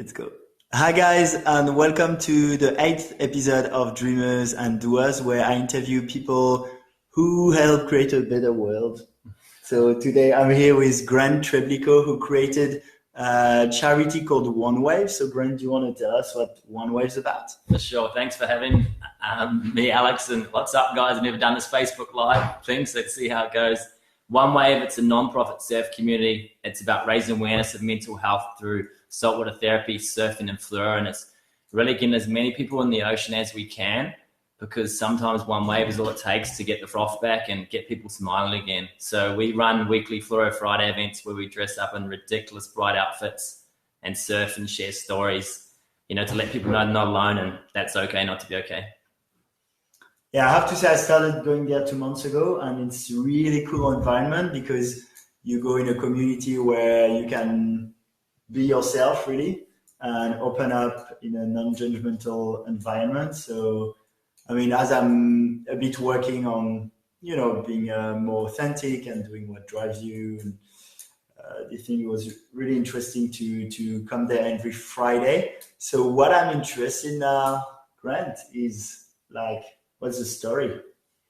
Let's go. Hi guys, and welcome to the 8th episode of Dreamers and Doers, where I interview people who help create a better world. So today I'm here with Grant Trebilco, who created a charity called OneWave. So Grant, do you want to tell us what OneWave is about? For sure. Thanks for having me, Alex, and what's up, guys? I've never done this Facebook Live thing, so let's see how it goes. OneWave, it's a non-profit surf community. It's about raising awareness of mental health through saltwater therapy, surfing, and fluoro, and it's really getting as many people in the ocean as we can, because sometimes one wave is all it takes to get the froth back and get people smiling again. So we run weekly Fluoro Friday events where we dress up in ridiculous bright outfits and surf and share stories, to let people know they're not alone and that's okay not to be okay. Yeah, I have to say I started going there 2 months ago, and it's a really cool environment because you go in a community where you can be yourself really and open up in a non-judgemental environment. So, as I'm a bit working on, being more authentic and doing what drives you, and the thing was really interesting to come there every Friday. So what I'm interested in, Grant, is what's the story?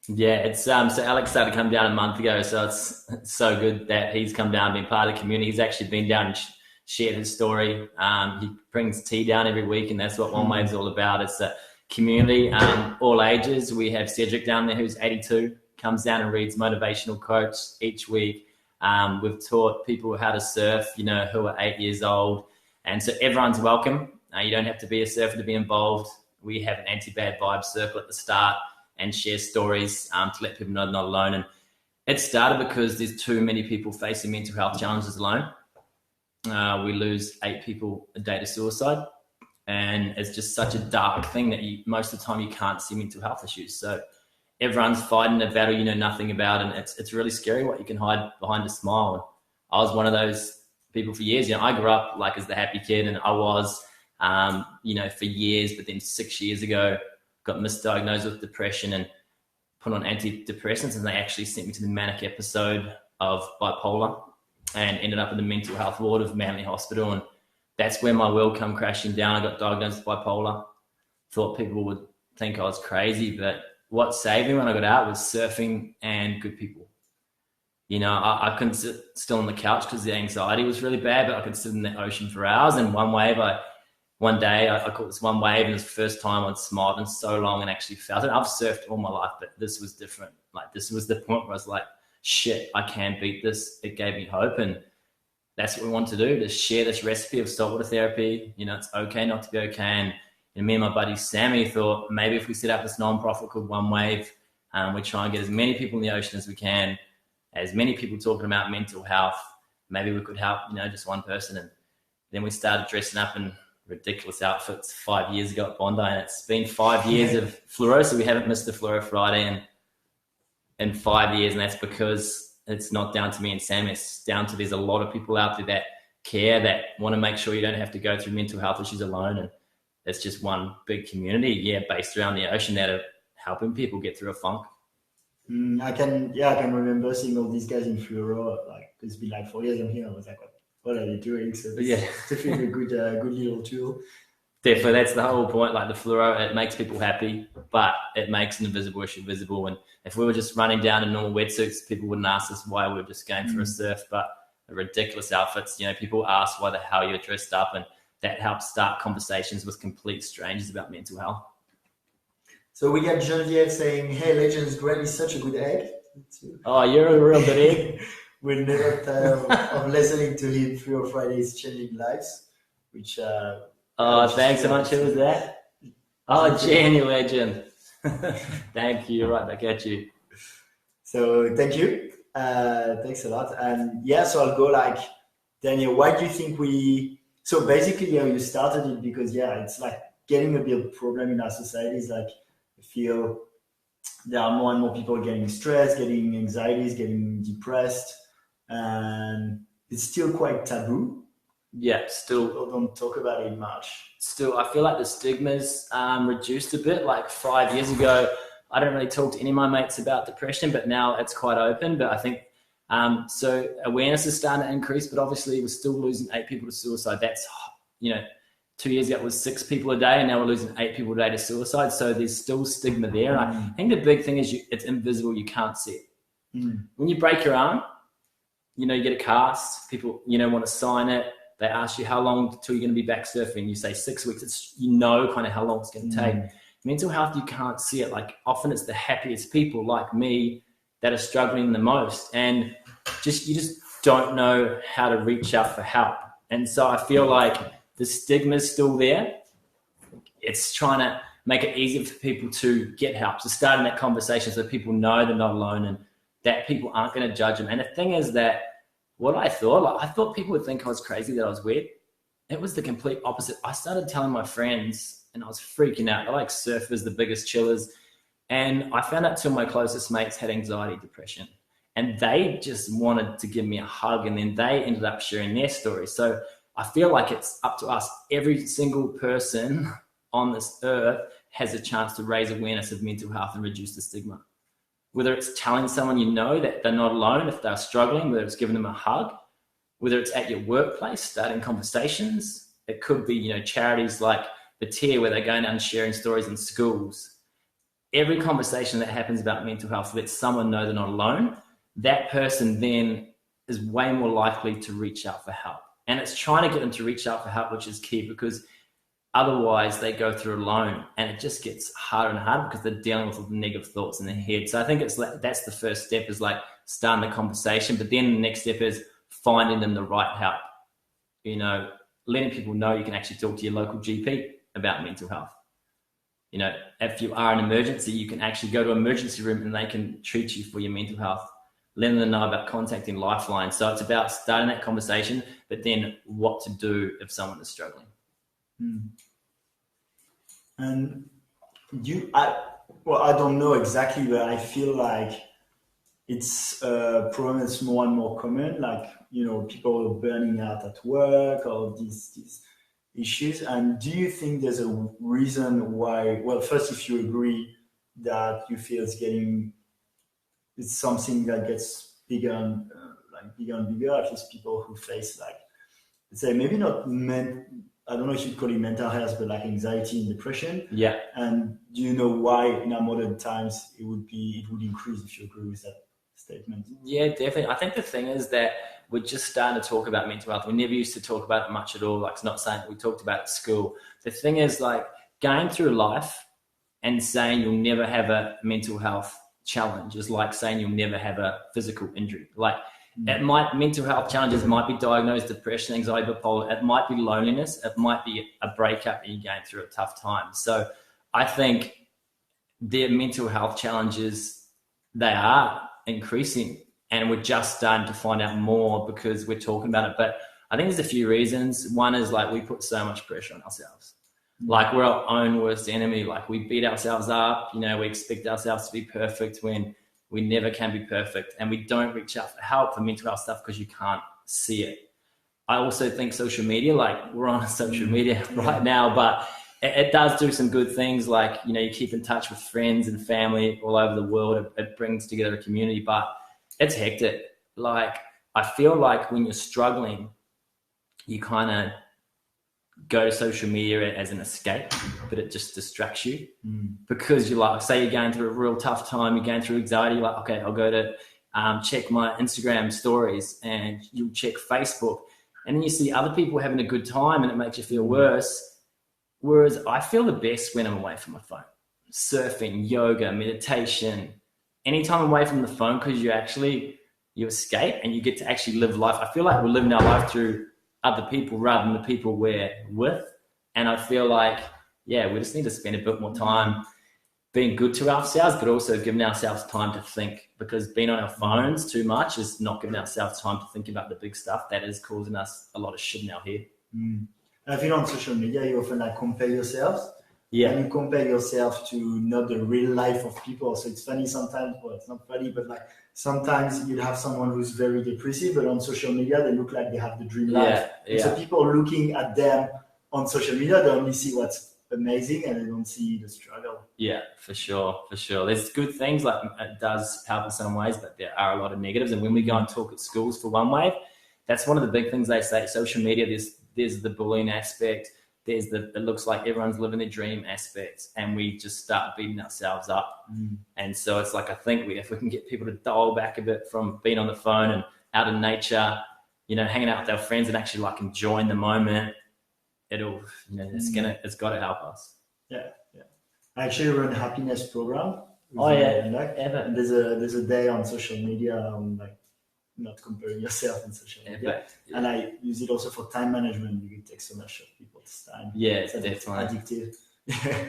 Yeah, it's so Alex started coming down a month ago, so it's so good that he's come down and been part of the community. He's actually been down and shared his story. He brings tea down every week, and that's what OneWave's all about. It's a community, all ages. We have Cedric down there who's 82, comes down and reads motivational quotes each week. We've taught people how to surf, who are 8 years old, and so everyone's welcome. You don't have to be a surfer to be involved. We have an anti-bad vibe circle at the start and share stories to let people know they're not alone. And it started because there's too many people facing mental health challenges alone. We lose 8 people a day to suicide, and it's just such a dark thing that most of the time you can't see mental health issues. So everyone's fighting a battle you know nothing about, and it's really scary what you can hide behind a smile. And I was one of those people for years. I grew up as the happy kid, and I was for years, but then 6 years ago, got misdiagnosed with depression and put on antidepressants, and they actually sent me to the manic episode of bipolar and ended up in the mental health ward of Manly Hospital. And that's where my world come crashing down. I got diagnosed with bipolar. Thought people would think I was crazy, but what saved me when I got out was surfing and good people. I couldn't sit still on the couch because the anxiety was really bad, but I could sit in the ocean for hours. And one day I caught this one wave, and it was the first time I'd smiled in so long and actually felt it. I've surfed all my life, but this was different. This was the point where I was like, shit, I can beat this. It gave me hope, and that's what we want to do, to share this recipe of saltwater therapy. It's okay not to be okay. And me and my buddy Sammy thought maybe if we set up this non-profit called OneWave, we try and get as many people in the ocean as we can, as many people talking about mental health, maybe we could help, just one person. And then we started dressing up in ridiculous outfits 5 years ago at Bondi, and it's been 5 years of fluoro, so we haven't missed the Fluoro Friday in 5 years, and that's because it's not down to me and Sam. It's down to there's a lot of people out there that care, that want to make sure you don't have to go through mental health issues alone, and it's just one big community, based around the ocean, that are helping people get through a funk. I can remember seeing all these guys in fluoro. It's been 4 years I'm here. I was like, what are they doing? So it's definitely a good little tool. Definitely, that's the whole point. The fluoro, it makes people happy, but it makes an invisible issue visible. And if we were just running down in normal wetsuits, people wouldn't ask us why we were just going for a surf. But the ridiculous outfits, people ask why the hell you're dressed up, and that helps start conversations with complete strangers about mental health. So we got Genevieve saying, "Hey, Legends, Grant is such a good egg." Oh, you're a real good egg. We'll never tire of listening to him through Fridays changing lives, which... thanks so much. Who was that? Oh, Jen, you legend. Thank you. You're right back at you. So thank you. Thanks a lot. And so I'll go Daniel, why do you think so basically you started it because, it's getting a big problem in our societies. I feel there are more and more people getting stressed, getting anxieties, getting depressed, and it's still quite taboo. Yeah, still. People don't talk about it much. Still, I feel like the stigma's reduced a bit. 5 years ago, I don't really talk to any of my mates about depression, but now it's quite open. But I think, so awareness is starting to increase, but obviously we're still losing 8 people to suicide. That's, 2 years ago it was 6 people a day, and now we're losing 8 people a day to suicide. So there's still stigma there. And I think the big thing is it's invisible. You can't see it. When you break your arm, you get a cast. People, want to sign it. They ask you how long till you're going to be back surfing. You say 6 weeks. It's kind of how long it's going to take. Mental health, you can't see it. Like often it's the happiest people like me that are struggling the most, and you just don't know how to reach out for help. And so I feel like the stigma is still there. It's trying to make it easier for people to get help. So starting that conversation so people know they're not alone and that people aren't going to judge them. And the thing is that what I thought people would think I was crazy, that I was weird. It was the complete opposite. I started telling my friends and I was freaking out. I like surfers, the biggest chillers. And I found out 2 of my closest mates had anxiety, depression. And they just wanted to give me a hug, and then they ended up sharing their story. So I feel like it's up to us. Every single person on this earth has a chance to raise awareness of mental health and reduce the stigma. Whether it's telling someone that they're not alone if they're struggling, whether it's giving them a hug, whether it's at your workplace, starting conversations. It could be, charities like the Tier where they're going out and sharing stories in schools. Every conversation that happens about mental health lets someone know they're not alone. That person then is way more likely to reach out for help. And it's trying to get them to reach out for help, which is key, because otherwise they go through alone and it just gets harder and harder because they're dealing with all the negative thoughts in their head. So I think that's the first step, is like starting the conversation. But then the next step is finding them the right help. Letting people know you can actually talk to your local GP about mental health. If you are an emergency, you can actually go to an emergency room and they can treat you for your mental health. Letting them know about contacting Lifeline. So it's about starting that conversation, but then what to do if someone is struggling. And I don't know exactly, but I feel like it's a problem that's more and more common. Like, people burning out at work, or these issues. And do you think there's a reason why? Well, first, if you agree that you feel it's something that gets bigger and bigger, at least people who face, like, let's say, maybe not I don't know if you'd call it mental health, but like anxiety and depression. Yeah. And do you know why in our modern times it would increase, if you agree with that statement? Yeah, definitely. I think the thing is that we're just starting to talk about mental health. We never used to talk about it much at all. Like, it's not something we talked about at school. The thing is, like, going through life and saying you'll never have a mental health challenge is like saying you'll never have a physical injury. Like, mental health challenges might be diagnosed depression, anxiety, bipolar. It might be loneliness. It might be a breakup and you're going through a tough time. So I think the mental health challenges, they are increasing, and we're just starting to find out more because we're talking about it. But I think there's a few reasons. One is, like, we put so much pressure on ourselves. Like, we're our own worst enemy. Like, we beat ourselves up. We expect ourselves to be perfect when we never can be perfect. And we don't reach out for help for mental health stuff because you can't see it. I also think social media, like, we're on social media right now, but it does do some good things. Like, you keep in touch with friends and family all over the world. It brings together a community, but it's hectic. Like, I feel like when you're struggling, you kind of go to social media as an escape, but it just distracts you because you're like, say you're going through a real tough time, you're going through anxiety, you're like, okay, I'll go to check my Instagram stories, and you'll check Facebook, and then you see other people having a good time and it makes you feel worse. Whereas I feel the best when I'm away from my phone. Surfing, yoga, meditation, anytime I'm away from the phone, because you escape and you get to actually live life. I feel like we're living our life through other people rather than the people we're with. And I feel like, we just need to spend a bit more time being good to ourselves, but also giving ourselves time to think, because being on our phones too much is not giving ourselves time to think about the big stuff that is causing us a lot of shit in our head. I feel on social media, you often compare yourselves. Yeah. And you compare yourself to not the real life of people. So it's funny sometimes, well, it's not funny, but like sometimes you'll have someone who's very depressive, but on social media, they look like they have the dream life. So people looking at them on social media, they only see what's amazing and they don't see the struggle. Yeah, for sure. There's good things, like it does help in some ways, but there are a lot of negatives. And when we go and talk at schools for OneWave, that's one of the big things they say. Social media, there's the bullying aspect. it looks like everyone's living their dream aspects, and we just start beating ourselves up. And so it's like, I think if we can get people to dial back a bit from being on the phone and out in nature, hanging out with our friends and actually like enjoying the moment, it'll, it's got to help us. Yeah. I actually run a happiness program. And there's a day on social media on like not comparing yourself on social media, and I use it also for time management. You can take so much of people's time. Yeah, it's definitely addictive.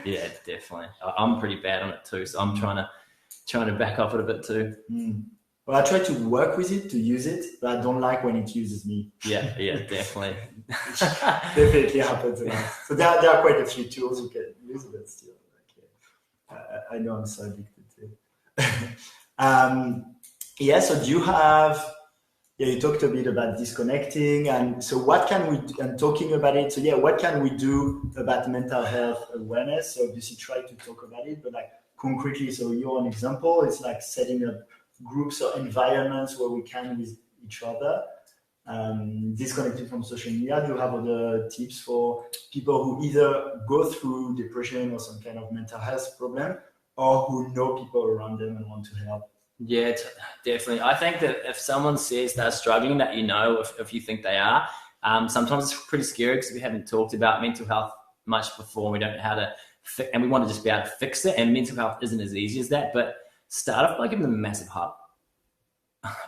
Yeah, definitely. I'm pretty bad on it too, so I'm trying to back off it a bit too. Well, I try to work with it, to use it, but I don't like when it uses me. Yeah, definitely. Definitely happens a lot. So there are quite a few tools you can use, but still, I know I'm so addicted to it. So do you have? You talked a bit about disconnecting, and so what can we do, and talking about it? So what can we do about mental health awareness? So obviously try to talk about it, but like concretely, so you're an example. It's like setting up groups or environments where we can with each other, disconnecting from social media. Do you have other tips for people who either go through depression or some kind of mental health problem, or who know people around them and want to help? Yeah, definitely. I think that if someone says they're struggling, that if you think they are, sometimes it's pretty scary because we haven't talked about mental health much before. We don't know how to and we want to just be able to fix it. And mental health isn't as easy as that. But start off by giving them a massive hug,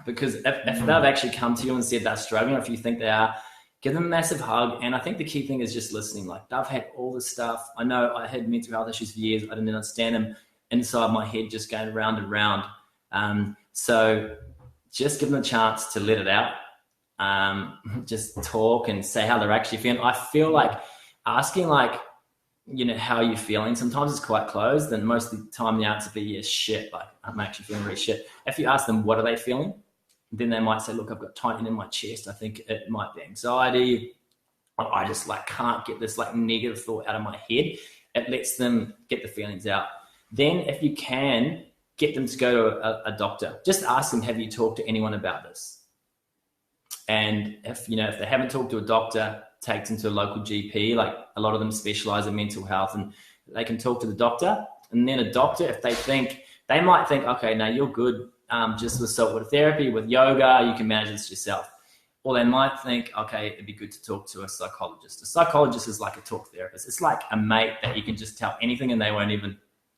because if they've actually come to you and said they're struggling, or if you think they are, give them a massive hug. And I think the key thing is just listening. Like, I've had all this stuff. I know I had mental health issues for years. I didn't understand them inside my head, just going round and round. So just give them a chance to let it out. Just talk and say how they're actually feeling. I feel like asking, like, how are you feeling? Sometimes it's quite closed, and most of the time the answer will be, shit, like I'm actually feeling really shit. If you ask them, what are they feeling? Then they might say, look, I've got tightening in my chest. I think it might be anxiety. I just like can't get this like negative thought out of my head. It lets them get the feelings out. Then if you can, get them to go to a doctor. Just ask them, have you talked to anyone about this? And if they haven't talked to a doctor, take them to a local GP. Like, a lot of them specialize in mental health, and they can talk to the doctor. And then a doctor, if they might think, okay, now you're good, just with saltwater therapy, with yoga, you can manage this yourself. Or they might think, okay, it'd be good to talk to a psychologist. A psychologist is like a talk therapist. It's like a mate that you can just tell anything and they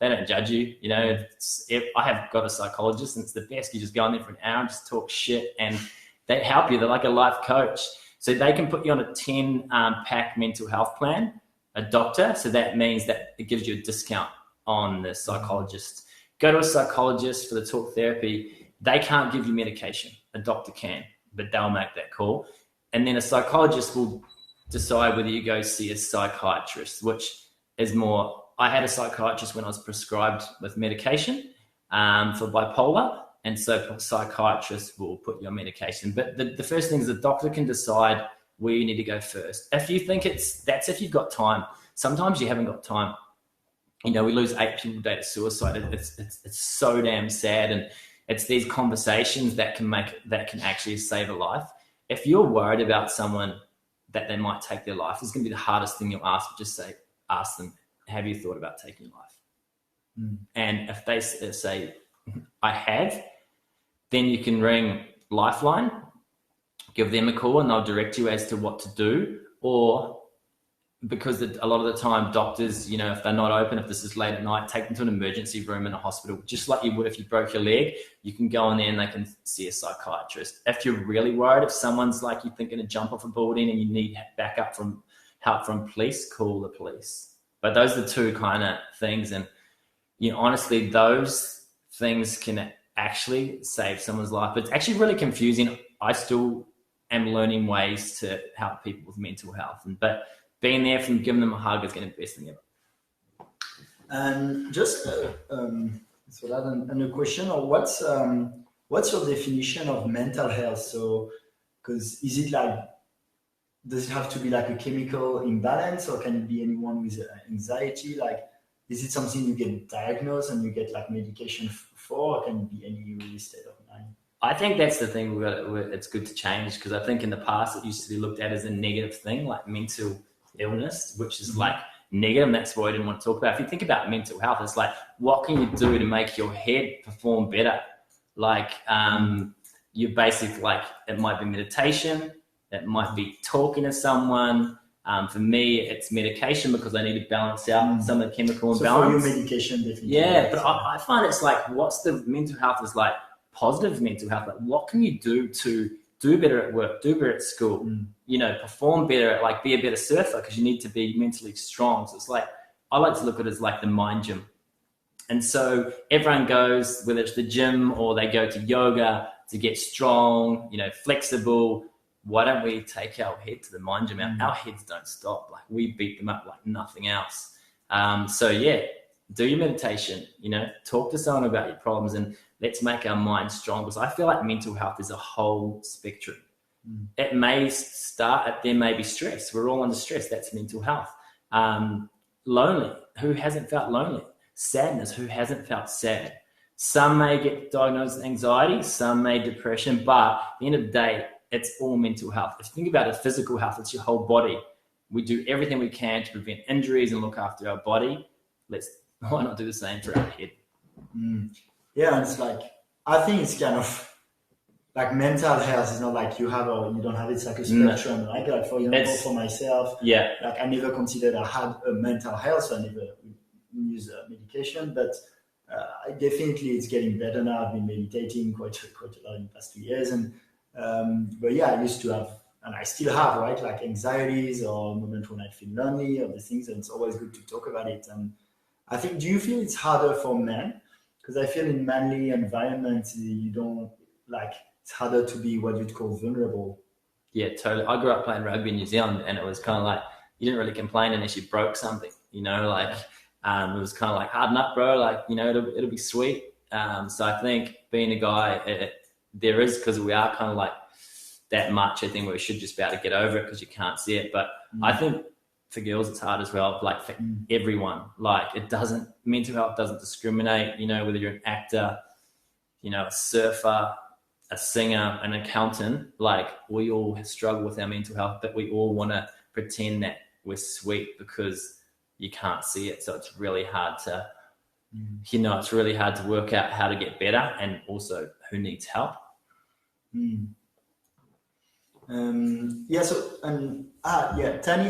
don't judge you. I have got a psychologist, and it's the best. You just go in there for an hour and just talk shit, and they help you. They're like a life coach. So they can put you on a 10-pack mental health plan, a doctor. So that means that it gives you a discount on the psychologist. Go to a psychologist for the talk therapy. They can't give you medication. A doctor can, but they'll make that call. And then a psychologist will decide whether you go see a psychiatrist, which is more... I had a psychiatrist when I was prescribed with medication for bipolar. And so psychiatrists will put you on medication. But the first thing is the doctor can decide where you need to go first. If you think that's if you've got time. Sometimes you haven't got time. We lose 8 people a day to suicide. It's so damn sad. And it's these conversations that can actually save a life. If you're worried about someone that they might take their life, it's going to be the hardest thing you'll ask. Just ask them, have you thought about taking your life? And if they say, I have, then you can ring Lifeline, give them a call, and they'll direct you as to what to do. Or because a lot of the time doctors, if they're not open, if this is late at night, take them to an emergency room in a hospital, just like you would if you broke your leg. You can go in there and they can see a psychiatrist. If you're really worried, if someone's like you thinking to jump off a building and you need help from police, call the police. But those are the two kind of things. And honestly, those things can actually save someone's life. But it's actually really confusing. I still am learning ways to help people with mental health. But being there from giving them a hug is going to be the best thing ever. And just so that and a question, or what's your definition of mental health? So, because is it like, does it have to be like a chemical imbalance, or can it be anyone with anxiety? Like, is it something you get diagnosed and you get like medication for, or can it be any really state of mind? I think that's the thing it's good to change, because I think in the past it used to be looked at as a negative thing, like mental illness, which is like negative, and that's what I didn't want to talk about. If you think about mental health, it's like, what can you do to make your head perform better? Like, you basically, like, it might be meditation, it might be talking to someone. For me, it's medication because I need to balance out some of the chemical imbalance. For you, medication, definitely. Yeah, but I find it's like, what's the mental health is like positive mental health. Like, what can you do to do better at work, do better at school, you know, perform better at, like, be a better surfer, because you need to be mentally strong. So it's like, I like to look at it as like the mind gym. And so everyone goes, whether it's the gym or they go to yoga to get strong, you know, flexible. Why don't we take our head to the mind gym? Our heads don't stop. Like, we beat them up like nothing else. So yeah, do your meditation, you know, talk to someone about your problems, and let's make our mind strong. Because I feel like mental health is a whole spectrum. It may start at, there may be stress. We're all under stress. That's mental health. Lonely. Who hasn't felt lonely? Sadness. Who hasn't felt sad? Some may get diagnosed with anxiety, some may depression, but at the end of the day, it's all mental health. If you think about it, physical health, it's your whole body. We do everything we can to prevent injuries and look after our body. Why not do the same for our head? Yeah, it's like, I think it's kind of like mental health is not like you don't have it. It's like a spectrum. Like for example, for myself, like I never considered I had a mental health, so I never use medication, but definitely it's getting better now. I've been meditating quite a lot in the past 2 years, and but yeah, I used to have, and I still have, right, like anxieties or moments when I feel lonely or the things, and it's always good to talk about it. And I think, do you feel it's harder for men? Because I feel in manly environments, you don't, like, it's harder to be what you'd call vulnerable. Yeah, totally. I grew up playing rugby in New Zealand, and it was kind of like, you didn't really complain unless you broke something, you know, like, it was kind of like, harden up, bro, like, you know, it'll be sweet. So I think being a guy, there is, because we are kind of like that much, I think we should just be able to get over it because you can't see it. But I think for girls it's hard as well, like for everyone. Like, mental health doesn't discriminate, you know, whether you're an actor, you know, a surfer, a singer, an accountant. Like, we all struggle with our mental health, but we all want to pretend that we're sweet because you can't see it. So it's really hard to, you know, it's really hard to work out how to get better, and also who needs help. Tani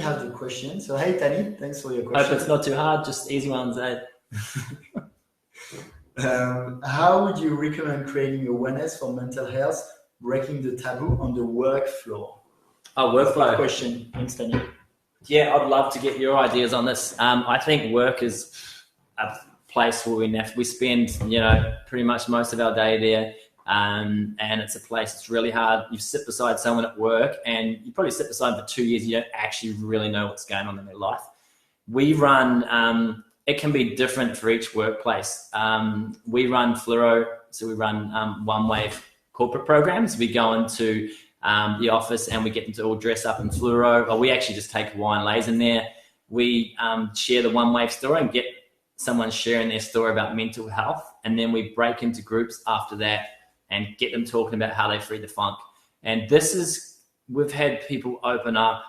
has a question. So hey, Tani, thanks for your question. Hope it's not too hard, just easy ones, eh? How would you recommend creating awareness for mental health, breaking the taboo on the work floor? Workflow. Question. Thanks, Tani. Yeah, I'd love to get your ideas on this. I think work is a place where we spend, you know, pretty much most of our day there. And it's a place that's really hard. You sit beside someone at work, and you probably sit beside them for 2 years. You don't actually really know what's going on in their life. We run, it can be different for each workplace. We run fluoro, so we run OneWave corporate programs. We go into the office and we get them to all dress up in fluoro, or we actually just take Hawaiian lays in there. We share the OneWave story and get someone sharing their story about mental health, and then we break into groups after that and get them talking about how they free the funk. And we've had people open up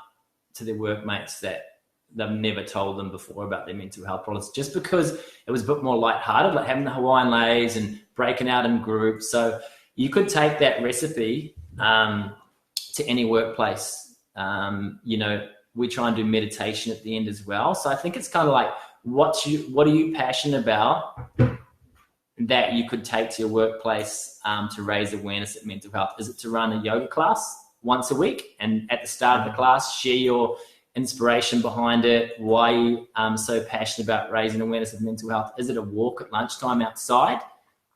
to their workmates that they've never told them before about their mental health problems, just because it was a bit more lighthearted, like having the Hawaiian lays and breaking out in groups. So you could take that recipe to any workplace. You know, we try and do meditation at the end as well. So I think it's kind of like, what are you passionate about that you could take to your workplace to raise awareness of mental health? Is it to run a yoga class once a week, and at the start of the class share your inspiration behind it, why you so passionate about raising awareness of mental health? Is it a walk at lunchtime outside?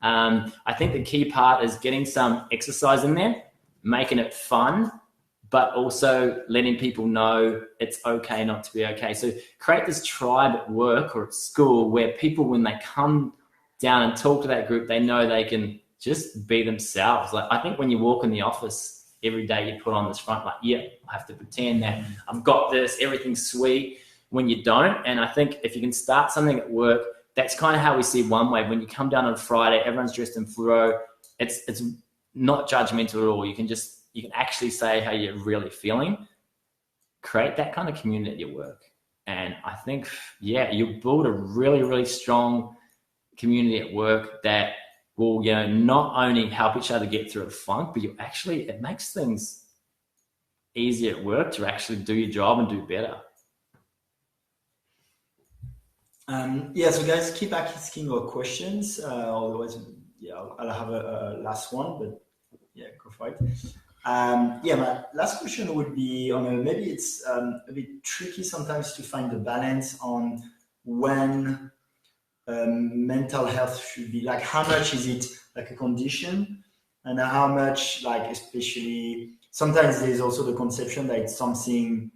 I think the key part is getting some exercise in there, making it fun, but also letting people know it's okay not to be okay. So create this tribe at work or at school where people, when they come down and talk to that group, they know they can just be themselves. Like, I think when you walk in the office every day, you put on this front, like, yeah, I have to pretend that I've got this, everything's sweet, when you don't. And I think if you can start something at work, that's kind of how we see OneWave. When you come down on Friday, everyone's dressed in fluoro. It's not judgmental at all. You can actually say how you're really feeling. create that kind of community at your work. And I think, you build a really, really strong community at work that will, not only help each other get through a funk, but it makes things easier at work to actually do your job and do better. So guys, keep asking your questions. Otherwise, I'll have a last one, but go for it. My last question would be maybe it's a bit tricky sometimes to find the balance on when mental health should be, like how much is it like a condition and how much, like, especially sometimes there's also the conception that it's something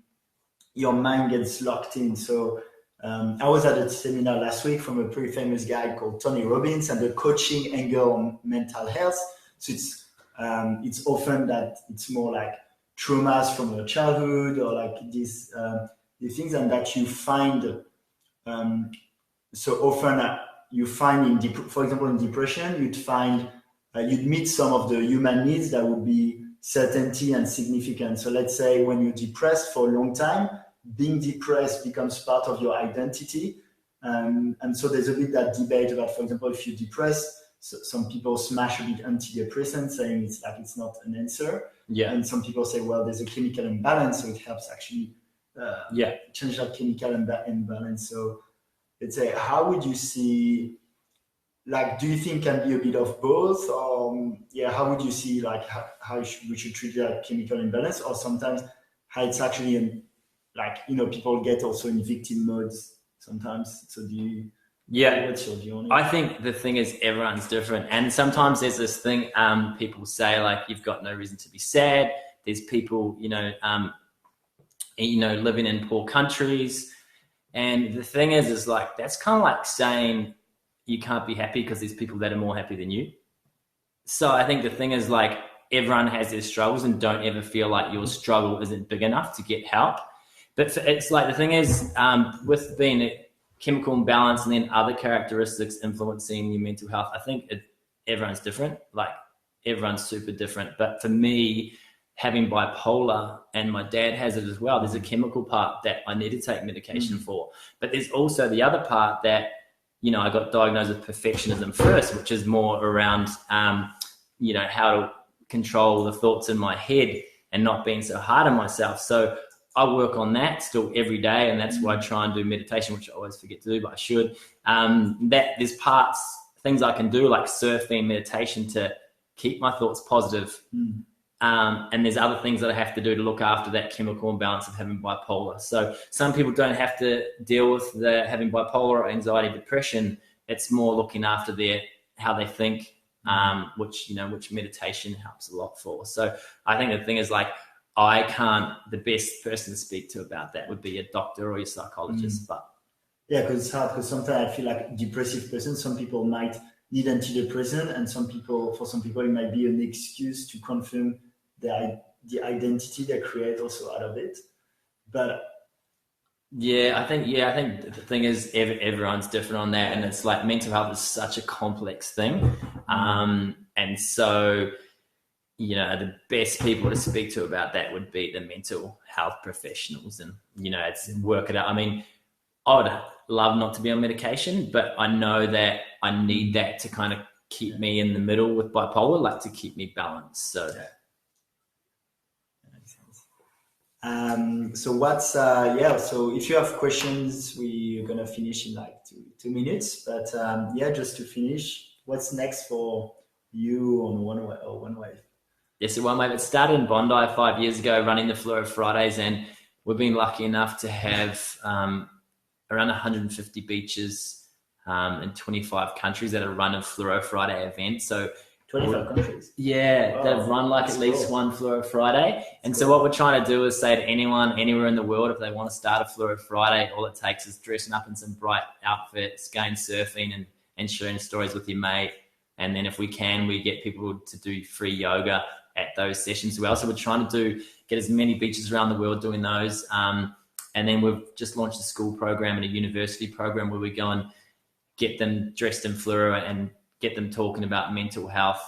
your mind gets locked in. So I was at a seminar last week from a pretty famous guy called Tony Robbins and the coaching angle on mental health. So it's often that it's more like traumas from your childhood or like these things, and that you find so often you find for example in depression you'd meet some of the human needs that would be certainty and significance. So let's say when you're depressed for a long time, being depressed becomes part of your identity, and so there's a bit that debate about, for example, if you're depressed, so some people smash a bit antidepressant, saying it's not an answer. And some people say, well, there's a chemical imbalance, so it helps actually change that chemical imbalance. So let's say, how would you see, like, do you think can be a bit of both, or how would you see like how we should treat that chemical imbalance, or sometimes how it's actually people get also in victim modes sometimes. So do you? What's your view on it? I think the thing is everyone's different, and sometimes there's this thing people say, like, you've got no reason to be sad. There's people living in poor countries, and the thing is like that's kind of like saying you can't be happy because there's people that are more happy than you. So I think the thing is, like, everyone has their struggles, and don't ever feel like your struggle isn't big enough to get help. But it's like the thing is with being a chemical imbalance and then other characteristics influencing your mental health, I think everyone's different. Like, everyone's super different. But for me, having bipolar, and my dad has it as well, there's a chemical part that I need to take medication for. But there's also the other part that, I got diagnosed with perfectionism first, which is more around, how to control the thoughts in my head and not being so hard on myself. So I work on that still every day, and that's why I try and do meditation, which I always forget to do, but I should. That there's things I can do, like surfing, meditation, to keep my thoughts positive. And there's other things that I have to do to look after that chemical imbalance of having bipolar. So some people don't have to deal with having bipolar or anxiety, depression. It's more looking after how they think, which meditation helps a lot for. So I think the thing is, like, the best person to speak to about that would be a doctor or your psychologist. But because it's hard, because sometimes I feel like a depressive person, some people might need antidepressant, and for some people it might be an excuse to confirm the identity they create also out of it. But I think the thing is everyone's different on that, and it's like mental health is such a complex thing, and so the best people to speak to about that would be the mental health professionals, and it's work it out. I mean, I would love not to be on medication, but I know that I need that to kind of keep me in the middle with bipolar, like to keep me balanced. So that makes sense. So if you have questions, we're gonna finish in like two minutes. But just to finish, what's next for you on OneWave? Yes, OneWave. It started in Bondi 5 years ago, running the Fluoro Fridays, and we've been lucky enough to have around 150 beaches in 25 countries that have run a Fluoro Friday event. So 25 countries? Yeah, they've run like at least one Fluoro Friday. And so what we're trying to do is say to anyone, anywhere in the world, if they want to start a Fluoro Friday, all it takes is dressing up in some bright outfits, going surfing and sharing stories with your mate. And then if we can, we get people to do free yoga at those sessions as well. So we're trying to get as many beaches around the world doing those. And then we've just launched a school program and a university program where we go and get them dressed in fluoro and get them talking about mental health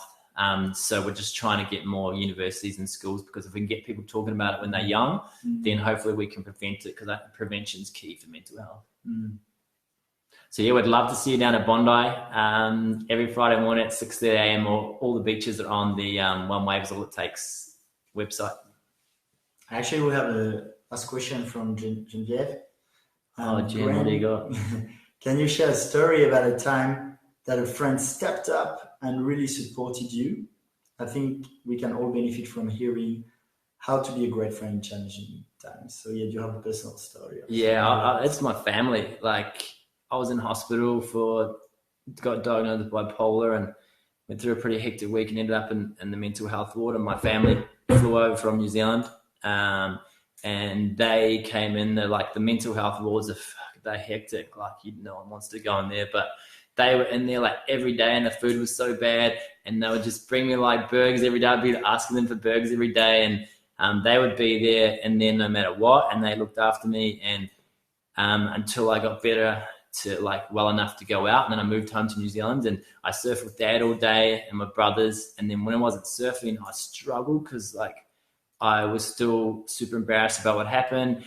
So we're just trying to get more universities and schools, because if we can get people talking about it when they're young, then hopefully we can prevent it, because prevention is key for mental health. So yeah, we'd love to see you down at Bondi every Friday morning at 6:30 a.m. or all the beaches are on the OneWave is All It Takes website. Actually, we have a last question from Genevieve. Jen, what do you got? Can you share a story about a time that a friend stepped up and really supported you? I think we can all benefit from hearing how to be a great friend in challenging times. So yeah, do you have a personal story? Yeah, it's my family. Like, I was in hospital got diagnosed with bipolar and went through a pretty hectic week and ended up in the mental health ward. And my family flew over from New Zealand, and they came in. They're like, the mental health wards they're hectic. Like, no one wants to go in there, but they were in there like every day, and the food was so bad, and they would just bring me like burgers every day. I'd be asking them for burgers every day, and they would be there and then no matter what, and they looked after me and until I got better to like well enough to go out. And then I moved home to New Zealand and I surfed with Dad all day and my brothers. And then when I wasn't surfing, I struggled because like I was still super embarrassed about what happened.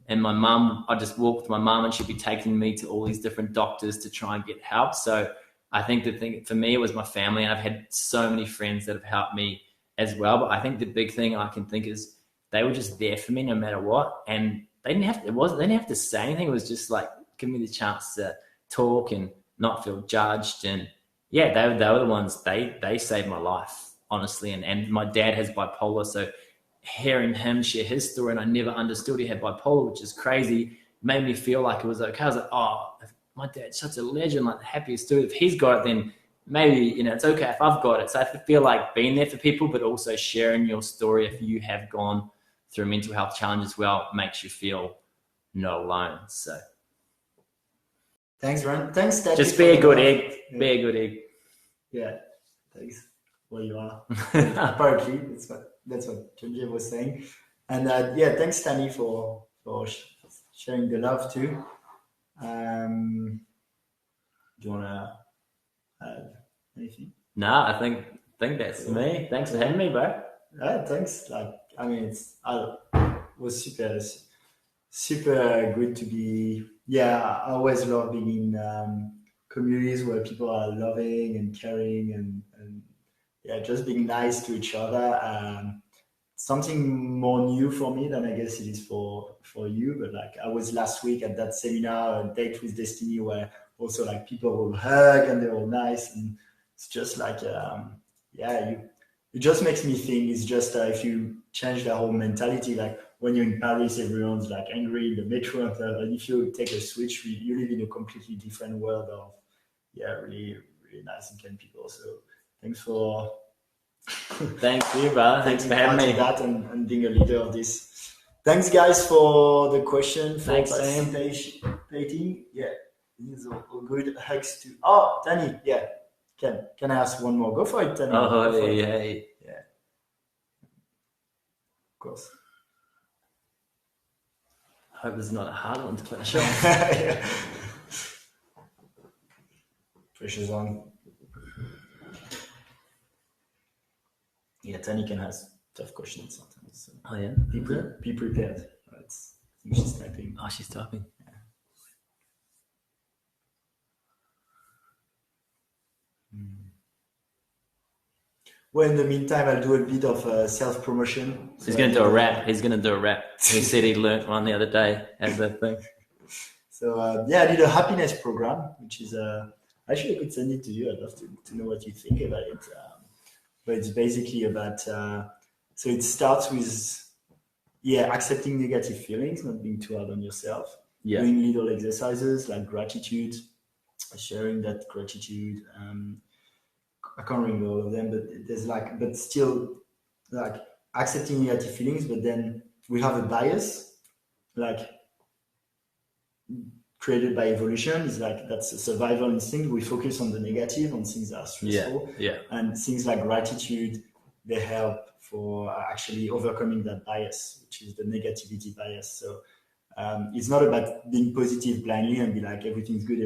And my mum, I just walked with my mum and she'd be taking me to all these different doctors to try and get help. So I think the thing for me, it was my family. And I've had so many friends that have helped me as well. But I think the big thing I can think is they were just there for me no matter what. And they didn't have to say anything. It was just like, give me the chance to talk and not feel judged. And yeah, they were the ones, they saved my life, honestly. And my dad has bipolar. So hearing him share his story, and I never understood he had bipolar, which is crazy, made me feel like it was okay. I was like, oh, my dad's such a legend, like the happiest dude. If he's got it, then maybe, it's okay if I've got it. So I feel like being there for people, but also sharing your story if you have gone through a mental health challenge as well, makes you feel not alone. So thanks, Ron. Thanks, Daddy. Just be a good egg. Yeah. Be a good egg. Yeah, thanks. Well, you are. Apparently, that's what Genevieve was saying. And yeah, thanks, Tani, for sharing the love too. Do you want to add anything? No, I think that's me. Thanks for having me, bro. Yeah, thanks. I was super good to be. Yeah, I always love being in communities where people are loving and caring and yeah, just being nice to each other. Something more new for me than I guess it is for you. But like I was last week at that seminar, A Date with Destiny, where also like people will hug and they're all nice, and it's just like it just makes me think. It's just if you change the whole mentality, like when you're in Paris, everyone's like angry in the metro, and if you take a switch, you live in a completely different world of really really nice and kind people. So thanks for. Thanks you, brother. Thanks for having me. That and being a leader of this. Thanks, guys, for the question. Thanks, participating. Yeah, these are all good. Hugs to. Oh, Danny. Yeah, can I ask one more? Go for it, Danny. Oh yeah. Of course. I hope this is not a hard one to finish on. Yeah. Pressure's on. Yeah, Tani can ask tough questions sometimes. So. Oh yeah. Be prepared. I think she's typing. Oh, she's typing. Yeah. Well, in the meantime, I'll do a bit of self-promotion. So he's going to do a rap. He said he learnt one the other day as that thing. So I did a happiness program, which is actually I could send it to you. I'd love to know what you think about it. But it's basically about, so it starts with, accepting negative feelings, not being too hard on yourself. Yeah. Doing little exercises like gratitude, sharing that gratitude. I can't remember all of them, but still accepting negative feelings. But then we have a bias, created by evolution. Is that's a survival instinct. We focus on the negative, on things that are stressful. Yeah. And things like gratitude, they help for actually overcoming that bias, which is the negativity bias. So it's not about being positive blindly and be like everything's good,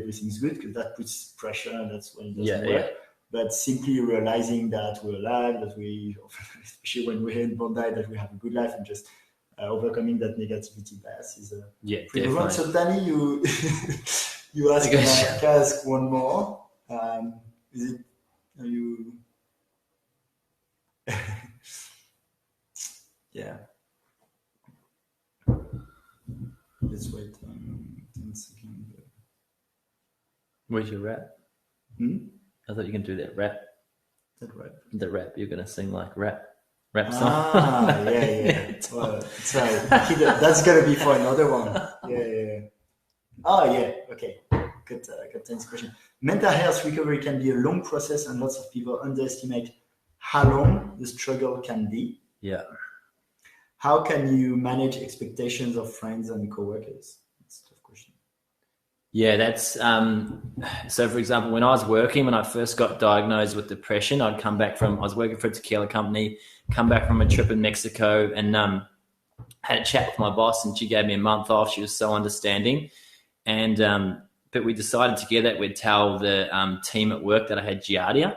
because that puts pressure and that's when it doesn't work. but simply realizing that we're alive, that we, especially when we're in Bondi, that we have a good life, and just overcoming that negativity bias is pretty good one. So Danny, you you asked, can I ask one more? Is it, are you? Yeah. Let's wait 10 seconds. Where's your rap? I thought you can do that rap. That rap? The rap, you're going to sing like rap song. Yeah. Well, sorry. That's going to be for another one. Yeah. Oh, yeah. Okay. Good question. Mental health recovery can be a long process, and lots of people underestimate how long the struggle can be. Yeah. How can you manage expectations of friends and coworkers? That's a tough question. Yeah, that's so for example, when I first got diagnosed with depression, I was working for a tequila company, come back from a trip in Mexico, and had a chat with my boss, and she gave me a month off. She was so understanding. And but we decided together that we'd tell the team at work that I had giardia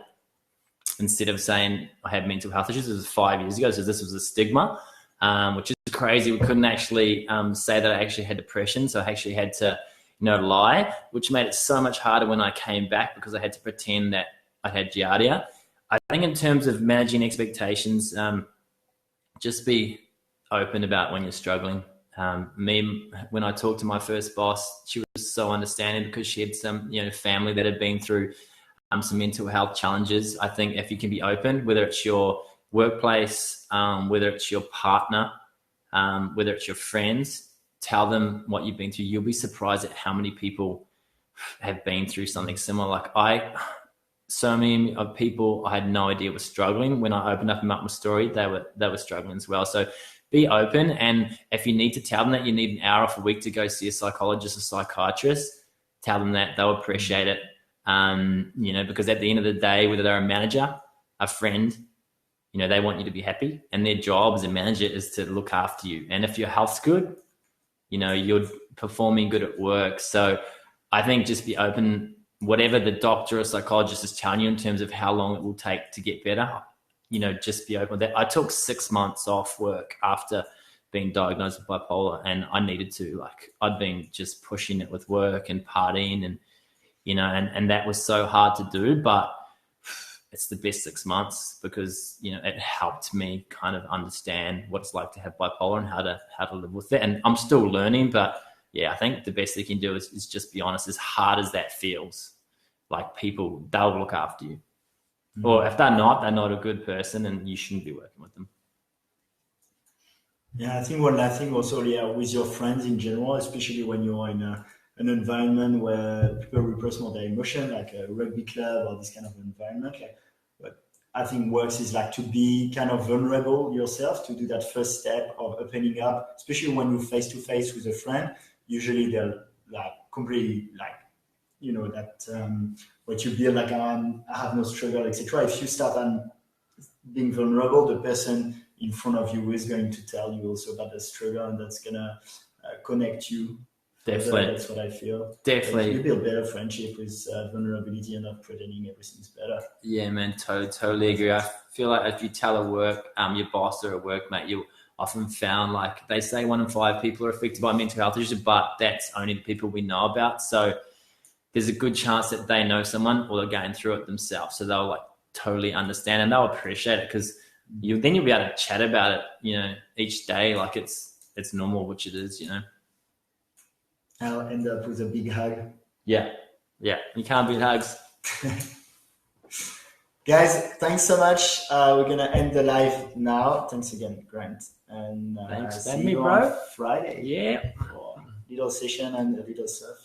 instead of saying I had mental health issues. This was 5 years ago, so this was a stigma. Which is crazy. We couldn't actually say that I actually had depression, so I actually had to, lie, which made it so much harder when I came back because I had to pretend that I had giardia. I think in terms of managing expectations, just be open about when you're struggling. When I talked to my first boss, she was so understanding because she had some, family that had been through some mental health challenges. I think if you can be open, whether it's your workplace, whether it's your partner, whether it's your friends, tell them what you've been through. You'll be surprised at how many people have been through something similar. So many of people I had no idea were struggling. When I opened up about my story, they were struggling as well. So be open, and if you need to tell them that you need an hour off a week to go see a psychologist or psychiatrist, tell them that. They'll appreciate it. Because at the end of the day, whether they're a manager, a friend, they want you to be happy, and their job as a manager is to look after you. And if your health's good, you're performing good at work. So I think just be open, whatever the doctor or psychologist is telling you in terms of how long it will take to get better, just be open with that. I took 6 months off work after being diagnosed with bipolar, and I needed to. I'd been just pushing it with work and partying, and, and that was so hard to do, but it's the best 6 months because, it helped me kind of understand what it's like to have bipolar and how to live with it. And I'm still learning, but yeah, I think the best they can do is just be honest. As hard as that feels, people, they'll look after you. Mm-hmm. Or if they're not a good person, and you shouldn't be working with them. Yeah, I think one last thing also, with your friends in general, especially when you're in an environment where people repress more their emotion, like a rugby club or this kind of environment. But I think works is to be kind of vulnerable yourself, to do that first step of opening up, especially when you're face to face with a friend. Usually they're completely what you build, I have no struggle, etc. If you start being vulnerable, the person in front of you is going to tell you also about the struggle, and that's gonna connect you. Definitely. That's what I feel. Definitely. You build better friendship with vulnerability and not pretending everything's better. Yeah, man, totally agree. I feel like if you tell your boss or a workmate, you often found they say 1 in 5 people are affected by mental health issues, but that's only the people we know about. So there's a good chance that they know someone or they're going through it themselves. So they'll totally understand, and they'll appreciate it because you'll be able to chat about it, each day it's normal, which it is, I'll end up with a big hug. Yeah. You can't beat hugs. Guys, thanks so much. We're going to end the live now. Thanks again, Grant. And thanks, see you bro. on Friday. Yeah. For a little session and a little surf.